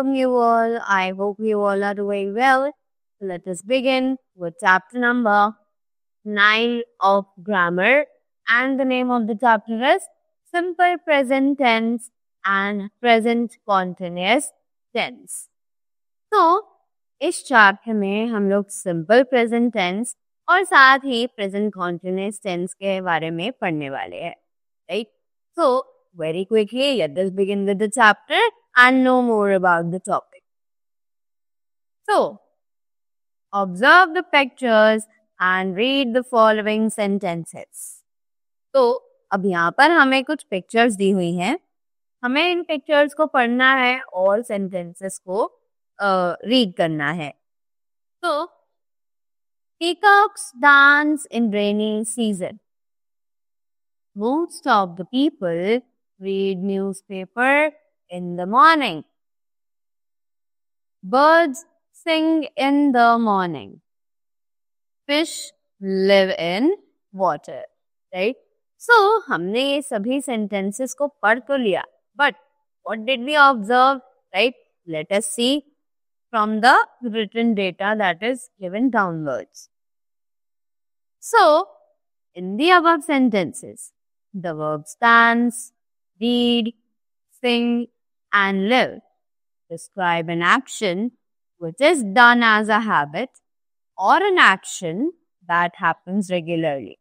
welcome you all. I hope you all are doing well. Let us begin with chapter number 9 of grammar, and the name of the chapter is Simple Present Tense and Present Continuous Tense. तो इस chapter में हम लोग simple present tense और साथ ही present continuous tense के बारे में पढ़ने वाले हैं, right? So, very quickly, let us begin with the chapter and know more about the topic. So, observe the pictures and read the following sentences. तो अब यहाँ पर हमें कुछ पिक्चर्स दी हुई हैं, हमें इन पिक्चर्स को पढ़ना है और सेंटेंसेस को रीड करना है. तो peacocks dance in rainy season. Most of the people read newspaper in the morning. Birds sing in the morning. Fish live in water. Right? So, हमने ये सभी sentences को पढ़ तो लिया. But what did we observe? Right? Let us see from the written data that is given downwards. So, in the above sentences, the verbs dance, read, sing, and live describe an action which is done as a habit or an action that happens regularly.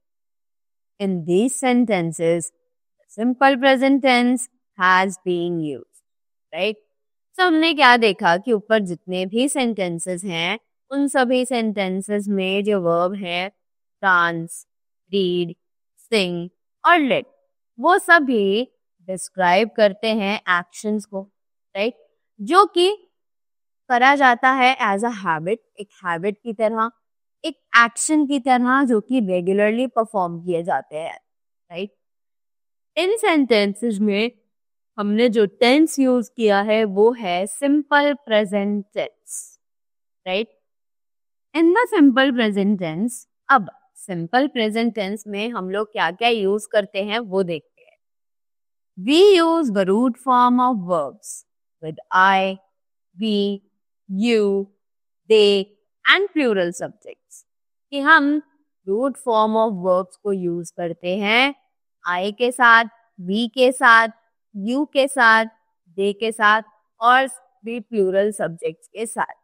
In these sentences, the simple present tense has been used, right? So, हमने क्या देखा कि ऊपर जितने भी sentences हैं, उन सभी sentences में जो verb है डांस, रीड, सिंग और लिव, वो सभी डिस्क्राइब करते हैं एक्शंस को, राइट? जो कि करा जाता है एज अ हैबिट, एक हैबिट की तरह, एक एक्शन की तरह जो कि रेगुलरली परफॉर्म किए जाते हैं, राइट? इन सेंटेंसेस में हमने जो टेंस यूज किया है वो है simple present tense, right? In the simple present tense, अब सिंपल प्रेजेंट टेंस में हम लोग क्या क्या यूज करते हैं वो देखते हैं. We use the root form of verbs with I, we, you, they and plural subjects. कि हम रूट फॉर्म ऑफ वर्ब्स को यूज करते हैं आई के साथ, वी के साथ, यू के साथ, दे के साथ और भी प्लूरल सब्जेक्ट्स के साथ,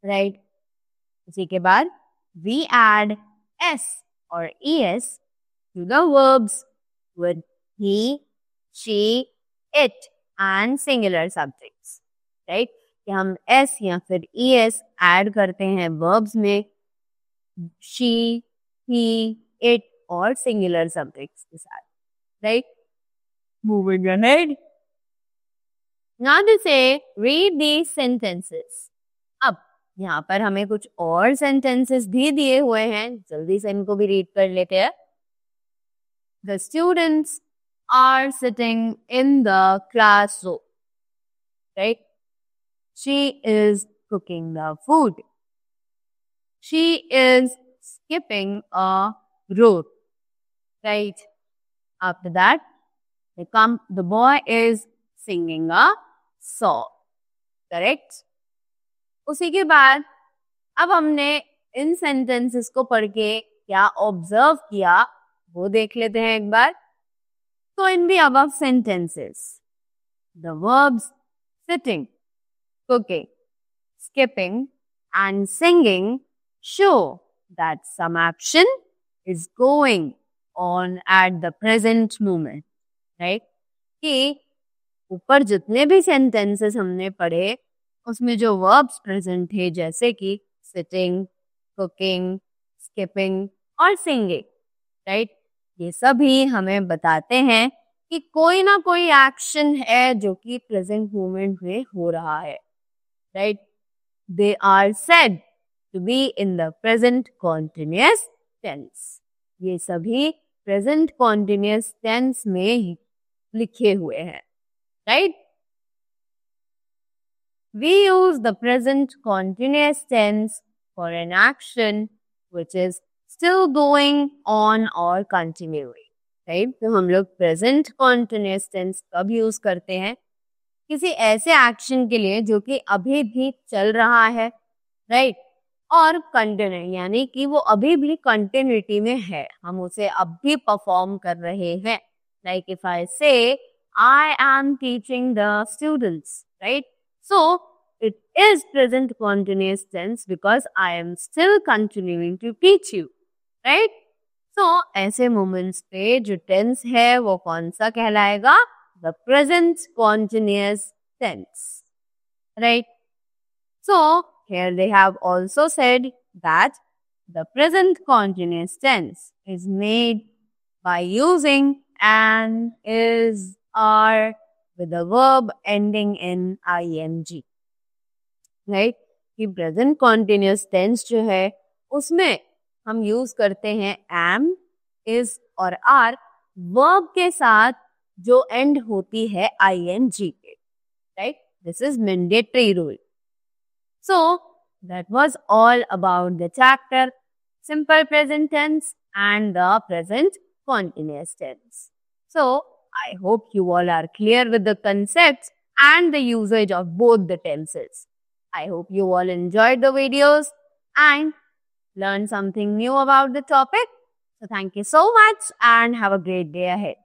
राइट? इसी के बाद we add S or ES to the verbs with he, she, it and singular subjects, right? कि हम S या फिर ES ऐड करते हैं verbs में she, he, it और singular subjects के साथ, right? Moving ahead. Now to say, read these sentences. अब यहाँ पर हमें कुछ और सेंटेंसेस भी दिए हुए हैं, जल्दी से इनको भी रीड कर लेते हैं. The students are sitting in the classroom, right? She is cooking the food. She is skipping a rope, right? After that, the boy is singing a song, correct? उसी के बाद अब हमने इन सेंटेंसेस को पढ़ के क्या ऑब्जर्व किया वो देख लेते हैं एक बार. तो in the above sentences, the verbs sitting, cooking, skipping and singing show that some action is going on at the present moment, right? कि ऊपर जितने भी सेंटेंसेस हमने पढ़े उसमें जो वर्ब्स प्रेजेंट थे जैसे कि सिटिंग, कुकिंग, स्किपिंग और सिंगिंग, राइट? ये सभी हमें बताते हैं कि कोई ना कोई एक्शन है जो कि प्रेजेंट मोमेंट में हो रहा है, right? They are said to be in the present continuous tense. ये सभी प्रेजेंट कॉन्टिन्यूअस टेंस में लिखे हुए हैं, right? We use the present continuous tense for an action which is still going on or continuing, right? तो हम लोग present continuous tense कब use करते हैं? किसी ऐसे एक्शन के लिए जो कि अभी भी चल रहा है, राइट, और कंटिन्यू यानी कि वो अभी भी कंटिन्यूटी में है, हम उसे अब भी परफॉर्म कर रहे हैं. लाइक इफ आई से I am teaching the students, right, so it is present continuous tense because I am still continuing to teach you, right? So ऐसे moments पे जो tense है वो कौन सा कहलाएगा? The present continuous tense, right? So here they have also said that the present continuous tense is made by using an, is, are with a verb ending in ing. Right, कि present continuous tense जो है उसमें हम use करते हैं am, is और are verb के साथ जो एंड होती है आईएनजी के, right. This is mandatory rule. So that was all about the chapter simple present tense and the present continuous tense. So I hope you all are clear with the concepts and the usage of both the tenses. I hope you all enjoyed the videos and learned something new about the topic. So thank you so much and have a great day ahead.